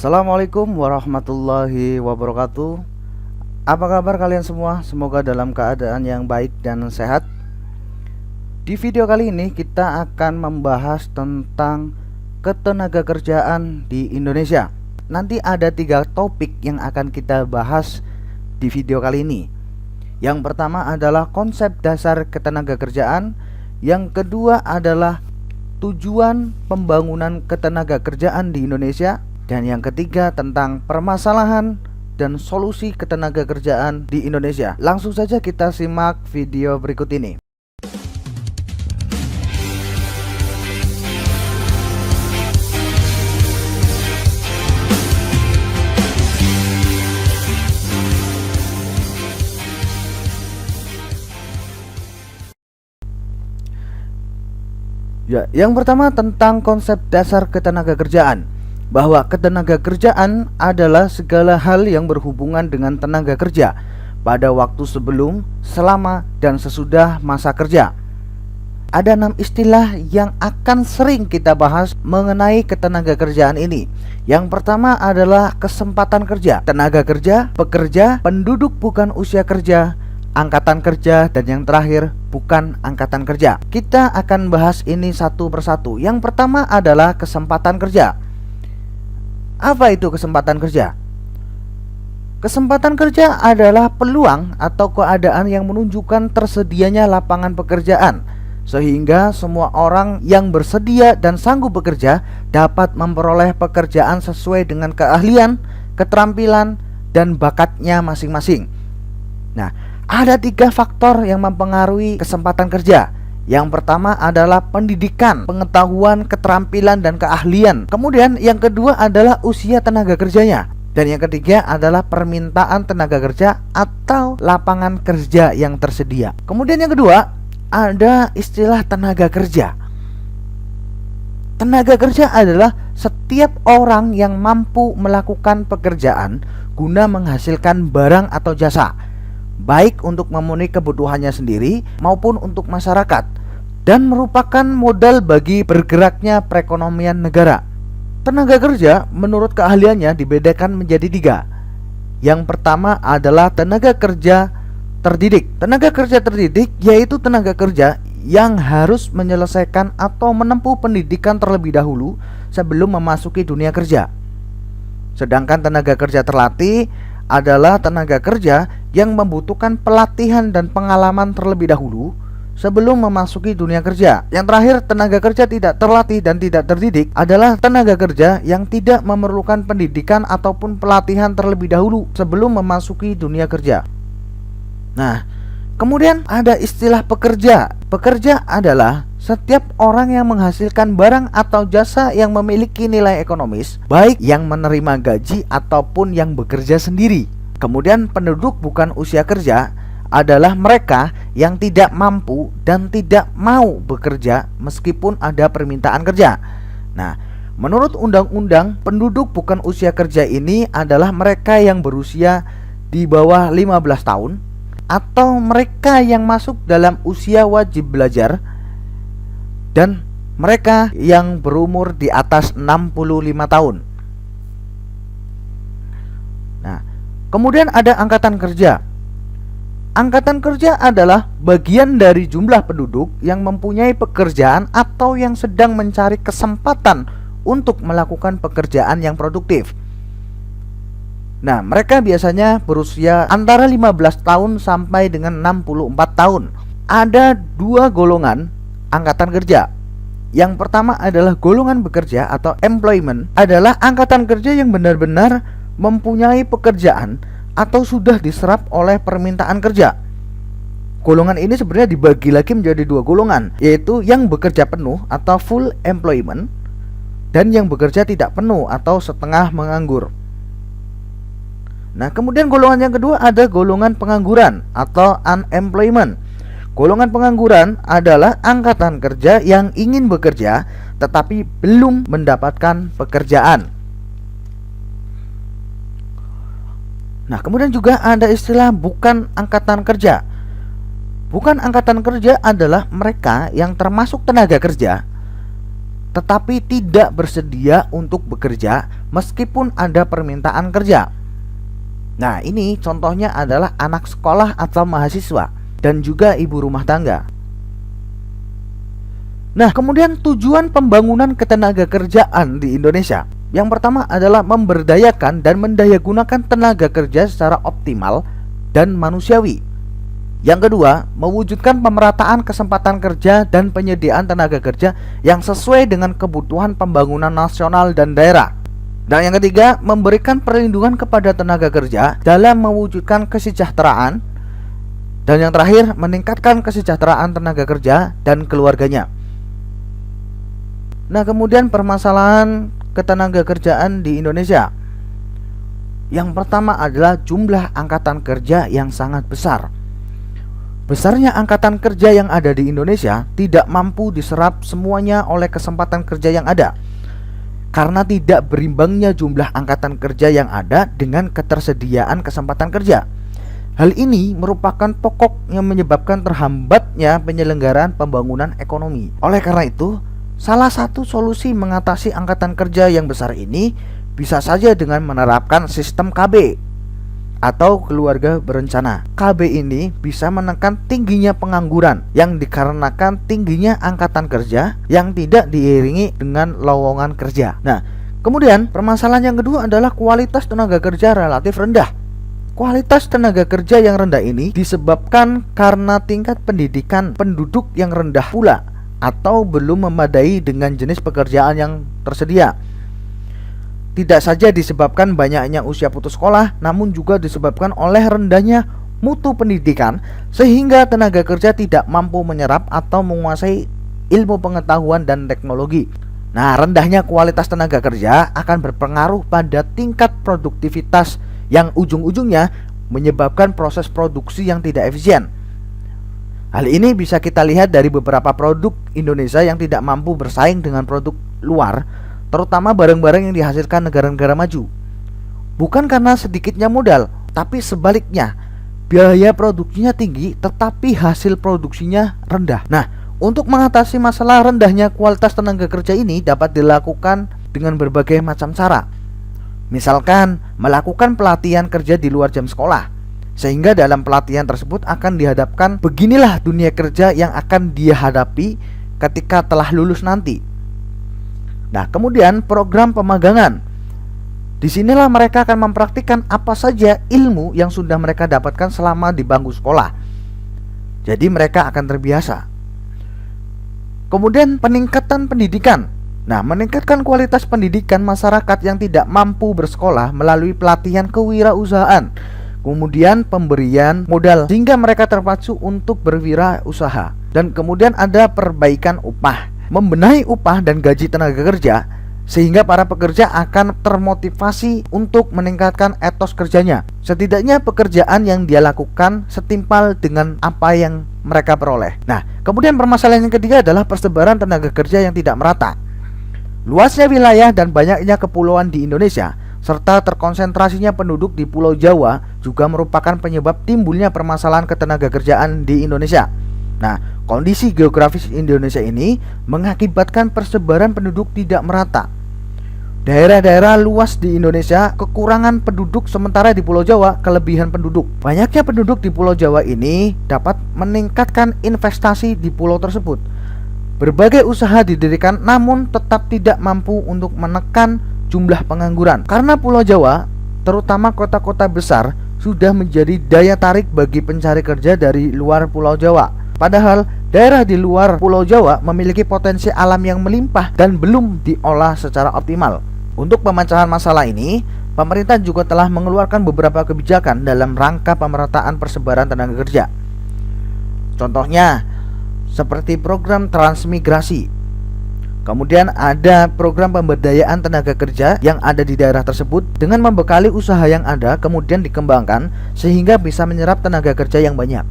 Assalamualaikum warahmatullahi wabarakatuh. Apa kabar kalian semua? Semoga dalam keadaan yang baik dan sehat. Di video kali ini kita akan membahas tentang ketenagakerjaan di Indonesia. Nanti ada 3 topik yang akan kita bahas di video kali ini. Yang pertama adalah konsep dasar ketenagakerjaan. Yang kedua adalah tujuan pembangunan ketenagakerjaan di Indonesia. Dan yang ketiga tentang permasalahan dan solusi ketenagakerjaan di Indonesia. Langsung saja kita simak video berikut ini. Ya, yang pertama tentang konsep dasar ketenagakerjaan. Bahwa ketenagakerjaan adalah segala hal yang berhubungan dengan tenaga kerja pada waktu sebelum, selama, dan sesudah masa kerja. Ada 6 istilah yang akan sering kita bahas mengenai ketenagakerjaan ini. Yang pertama adalah kesempatan kerja, tenaga kerja, pekerja, penduduk bukan usia kerja, angkatan kerja, dan yang terakhir bukan angkatan kerja. Kita akan bahas ini satu persatu. Yang pertama adalah kesempatan kerja. Apa itu kesempatan kerja? Kesempatan kerja adalah peluang atau keadaan yang menunjukkan tersedianya lapangan pekerjaan, sehingga semua orang yang bersedia dan sanggup bekerja dapat memperoleh pekerjaan sesuai dengan keahlian, keterampilan, dan bakatnya masing-masing. Nah, ada 3 faktor yang mempengaruhi kesempatan kerja. Yang pertama adalah pendidikan, pengetahuan, keterampilan, dan keahlian. Kemudian yang kedua adalah usia tenaga kerjanya. Dan yang ketiga adalah permintaan tenaga kerja atau lapangan kerja yang tersedia. Kemudian yang kedua ada istilah tenaga kerja. Tenaga kerja adalah setiap orang yang mampu melakukan pekerjaan guna menghasilkan barang atau jasa, baik untuk memenuhi kebutuhannya sendiri maupun untuk masyarakat, dan merupakan modal bagi bergeraknya perekonomian negara. Tenaga kerja menurut keahliannya dibedakan menjadi 3. Yang pertama adalah tenaga kerja terdidik. Tenaga kerja terdidik yaitu tenaga kerja yang harus menyelesaikan atau menempuh pendidikan terlebih dahulu sebelum memasuki dunia kerja. Sedangkan tenaga kerja terlatih adalah tenaga kerja yang membutuhkan pelatihan dan pengalaman terlebih dahulu sebelum memasuki dunia kerja. Yang terakhir, tenaga kerja tidak terlatih dan tidak terdidik adalah tenaga kerja yang tidak memerlukan pendidikan ataupun pelatihan terlebih dahulu sebelum memasuki dunia kerja. Nah, kemudian ada istilah pekerja. Pekerja adalah setiap orang yang menghasilkan barang atau jasa yang memiliki nilai ekonomis, baik yang menerima gaji ataupun yang bekerja sendiri. Kemudian penduduk bukan usia kerja adalah mereka yang tidak mampu dan tidak mau bekerja meskipun ada permintaan kerja. Nah, menurut undang-undang, penduduk bukan usia kerja ini adalah mereka yang berusia di bawah 15 tahun atau mereka yang masuk dalam usia wajib belajar dan mereka yang berumur di atas 65 tahun. Nah, kemudian ada angkatan kerja. Angkatan kerja adalah bagian dari jumlah penduduk yang mempunyai pekerjaan atau yang sedang mencari kesempatan untuk melakukan pekerjaan yang produktif. Nah, mereka biasanya berusia antara 15 tahun sampai dengan 64 tahun. Ada 2 golongan angkatan kerja. Yang pertama adalah golongan bekerja atau employment, adalah angkatan kerja yang benar-benar mempunyai pekerjaan atau sudah diserap oleh permintaan kerja. Golongan ini sebenarnya dibagi lagi menjadi 2 golongan, yaitu yang bekerja penuh atau full employment dan yang bekerja tidak penuh atau setengah menganggur. Nah, kemudian golongan yang kedua ada golongan pengangguran atau unemployment. Golongan pengangguran adalah angkatan kerja yang ingin bekerja tetapi belum mendapatkan pekerjaan. Nah, kemudian juga ada istilah bukan angkatan kerja. Bukan angkatan kerja adalah mereka yang termasuk tenaga kerja tetapi tidak bersedia untuk bekerja meskipun ada permintaan kerja. Nah, ini contohnya adalah anak sekolah atau mahasiswa dan juga ibu rumah tangga. Nah, kemudian tujuan pembangunan ketenagakerjaan di Indonesia. Yang pertama adalah memberdayakan dan mendayagunakan tenaga kerja secara optimal dan manusiawi. Yang kedua, mewujudkan pemerataan kesempatan kerja dan penyediaan tenaga kerja yang sesuai dengan kebutuhan pembangunan nasional dan daerah. Dan yang ketiga, memberikan perlindungan kepada tenaga kerja dalam mewujudkan kesejahteraan. Dan yang terakhir, meningkatkan kesejahteraan tenaga kerja dan keluarganya. Nah, kemudian permasalahan ketenaga kerjaan di Indonesia. Yang pertama adalah jumlah angkatan kerja yang sangat besar. Besarnya angkatan kerja yang ada di Indonesia tidak mampu diserap semuanya oleh kesempatan kerja yang ada, karena tidak berimbangnya jumlah angkatan kerja yang ada dengan ketersediaan kesempatan kerja. Hal ini merupakan pokok yang menyebabkan terhambatnya penyelenggaraan pembangunan ekonomi. Oleh karena itu, salah satu solusi mengatasi angkatan kerja yang besar ini bisa saja dengan menerapkan sistem KB atau keluarga berencana. KB ini bisa menekan tingginya pengangguran yang dikarenakan tingginya angkatan kerja yang tidak diiringi dengan lowongan kerja. Nah, kemudian permasalahan yang kedua adalah kualitas tenaga kerja relatif rendah. Kualitas tenaga kerja yang rendah ini disebabkan karena tingkat pendidikan penduduk yang rendah pula atau belum memadai dengan jenis pekerjaan yang tersedia. Tidak saja disebabkan banyaknya usia putus sekolah, namun juga disebabkan oleh rendahnya mutu pendidikan sehingga tenaga kerja tidak mampu menyerap atau menguasai ilmu pengetahuan dan teknologi. Nah, rendahnya kualitas tenaga kerja akan berpengaruh pada tingkat produktivitas yang ujung-ujungnya menyebabkan proses produksi yang tidak efisien. Hal ini bisa kita lihat dari beberapa produk Indonesia yang tidak mampu bersaing dengan produk luar, terutama barang-barang yang dihasilkan negara-negara maju. Bukan karena sedikitnya modal, tapi sebaliknya, biaya produksinya tinggi tetapi hasil produksinya rendah. Nah, untuk mengatasi masalah rendahnya kualitas tenaga kerja ini dapat dilakukan dengan berbagai macam cara. Misalkan, melakukan pelatihan kerja di luar jam sekolah, sehingga dalam pelatihan tersebut akan dihadapkan beginilah dunia kerja yang akan dia hadapi ketika telah lulus nanti. Nah, kemudian program pemagangan. Disinilah mereka akan mempraktikkan apa saja ilmu yang sudah mereka dapatkan selama di bangku sekolah. Jadi mereka akan terbiasa. Kemudian peningkatan pendidikan. Nah, meningkatkan kualitas pendidikan masyarakat yang tidak mampu bersekolah melalui pelatihan kewirausahaan. Kemudian pemberian modal sehingga mereka terpacu untuk berwirausaha. Dan kemudian ada perbaikan upah. Membenahi upah dan gaji tenaga kerja sehingga para pekerja akan termotivasi untuk meningkatkan etos kerjanya. Setidaknya pekerjaan yang dia lakukan setimpal dengan apa yang mereka peroleh. Nah, kemudian permasalahan yang ketiga adalah persebaran tenaga kerja yang tidak merata. Luasnya wilayah dan banyaknya kepulauan di Indonesia serta terkonsentrasinya penduduk di Pulau Jawa juga merupakan penyebab timbulnya permasalahan ketenaga kerjaan di Indonesia. Nah, kondisi geografis Indonesia ini mengakibatkan persebaran penduduk tidak merata. Daerah-daerah luas di Indonesia kekurangan penduduk, sementara di Pulau Jawa kelebihan penduduk. Banyaknya penduduk di Pulau Jawa ini dapat meningkatkan investasi di pulau tersebut. Berbagai usaha didirikan namun tetap tidak mampu untuk menekan jumlah pengangguran. Karena Pulau Jawa, terutama kota-kota besar, sudah menjadi daya tarik bagi pencari kerja dari luar Pulau Jawa. Padahal daerah di luar Pulau Jawa memiliki potensi alam yang melimpah dan belum diolah secara optimal. Untuk pemecahan masalah ini, pemerintah juga telah mengeluarkan beberapa kebijakan dalam rangka pemerataan persebaran tenaga kerja. Contohnya, seperti program transmigrasi. Kemudian ada program pemberdayaan tenaga kerja yang ada di daerah tersebut dengan membekali usaha yang ada kemudian dikembangkan sehingga bisa menyerap tenaga kerja yang banyak.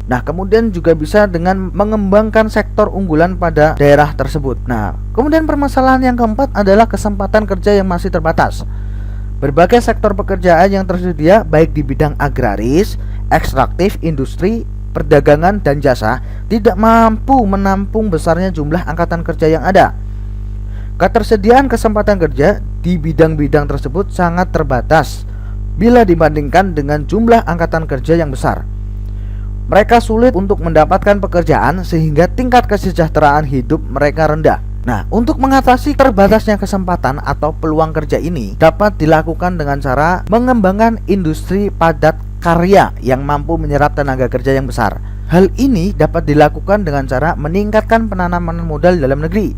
Nah, kemudian juga bisa dengan mengembangkan sektor unggulan pada daerah tersebut. Nah, kemudian permasalahan yang keempat adalah kesempatan kerja yang masih terbatas. Berbagai sektor pekerjaan yang tersedia baik di bidang agraris, ekstraktif, industri, perdagangan, dan jasa tidak mampu menampung besarnya jumlah angkatan kerja yang ada. Ketersediaan kesempatan kerja di bidang-bidang tersebut sangat terbatas bila dibandingkan dengan jumlah angkatan kerja yang besar. Mereka sulit untuk mendapatkan pekerjaan sehingga tingkat kesejahteraan hidup mereka rendah. Nah, untuk mengatasi terbatasnya kesempatan atau peluang kerja ini dapat dilakukan dengan cara mengembangkan industri padat karya yang mampu menyerap tenaga kerja yang besar. Hal ini dapat dilakukan dengan cara meningkatkan penanaman modal dalam negeri.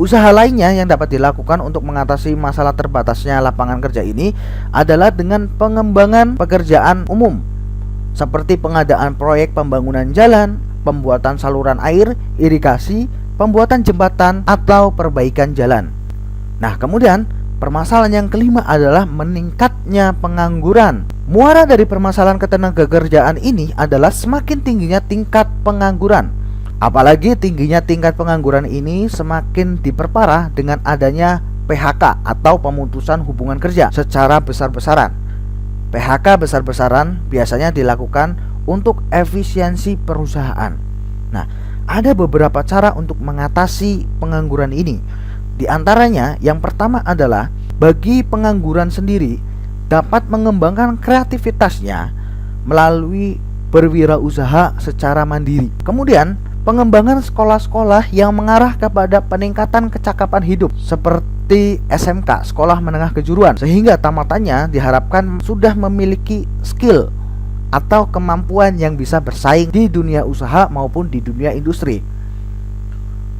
Usaha lainnya yang dapat dilakukan untuk mengatasi masalah terbatasnya lapangan kerja ini adalah dengan pengembangan pekerjaan umum, seperti pengadaan proyek pembangunan jalan, pembuatan saluran air, irigasi, pembuatan jembatan, atau perbaikan jalan. Nah, kemudian permasalahan yang kelima adalah meningkatnya pengangguran. Muara dari permasalahan ketenagakerjaan ini adalah semakin tingginya tingkat pengangguran. Apalagi tingginya tingkat pengangguran ini semakin diperparah dengan adanya PHK atau pemutusan hubungan kerja secara besar-besaran. PHK besar-besaran biasanya dilakukan untuk efisiensi perusahaan. Nah, ada beberapa cara untuk mengatasi pengangguran ini. Di antaranya, yang pertama adalah bagi pengangguran sendiri dapat mengembangkan kreativitasnya melalui berwirausaha secara mandiri. Kemudian, pengembangan sekolah-sekolah yang mengarah kepada peningkatan kecakapan hidup seperti SMK, sekolah menengah kejuruan, sehingga tamatannya diharapkan sudah memiliki skill atau kemampuan yang bisa bersaing di dunia usaha maupun di dunia industri.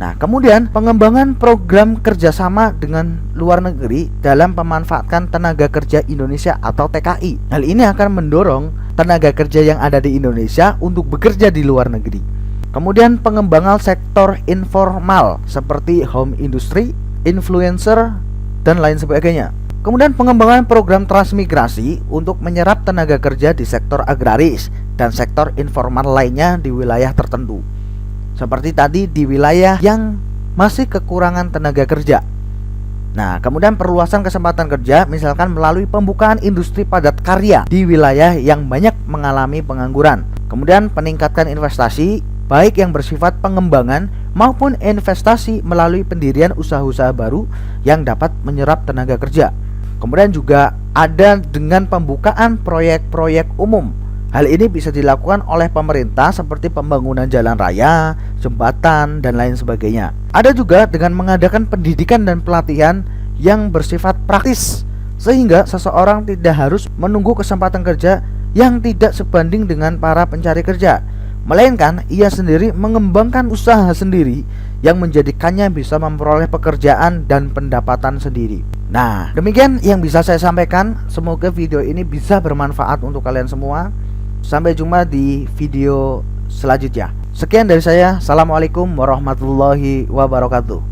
Nah, kemudian pengembangan program kerjasama dengan luar negeri dalam pemanfaatkan tenaga kerja Indonesia atau TKI. Hal ini akan mendorong tenaga kerja yang ada di Indonesia untuk bekerja di luar negeri. Kemudian pengembangan sektor informal seperti home industry, influencer, dan lain sebagainya. Kemudian pengembangan program transmigrasi untuk menyerap tenaga kerja di sektor agraris dan sektor informal lainnya di wilayah tertentu. Seperti tadi di wilayah yang masih kekurangan tenaga kerja. Nah, kemudian perluasan kesempatan kerja misalkan melalui pembukaan industri padat karya di wilayah yang banyak mengalami pengangguran. Kemudian peningkatkan investasi baik yang bersifat pengembangan maupun investasi melalui pendirian usaha-usaha baru yang dapat menyerap tenaga kerja. Kemudian juga ada dengan pembukaan proyek-proyek umum. Hal ini bisa dilakukan oleh pemerintah seperti pembangunan jalan raya, jembatan, dan lain sebagainya. Ada juga dengan mengadakan pendidikan dan pelatihan yang bersifat praktis, sehingga seseorang tidak harus menunggu kesempatan kerja yang tidak sebanding dengan para pencari kerja, melainkan ia sendiri mengembangkan usaha sendiri yang menjadikannya bisa memperoleh pekerjaan dan pendapatan sendiri. Nah, demikian yang bisa saya sampaikan. Semoga video ini bisa bermanfaat untuk kalian semua. Sampai jumpa di video selanjutnya. Sekian dari saya. Assalamualaikum warahmatullahi wabarakatuh.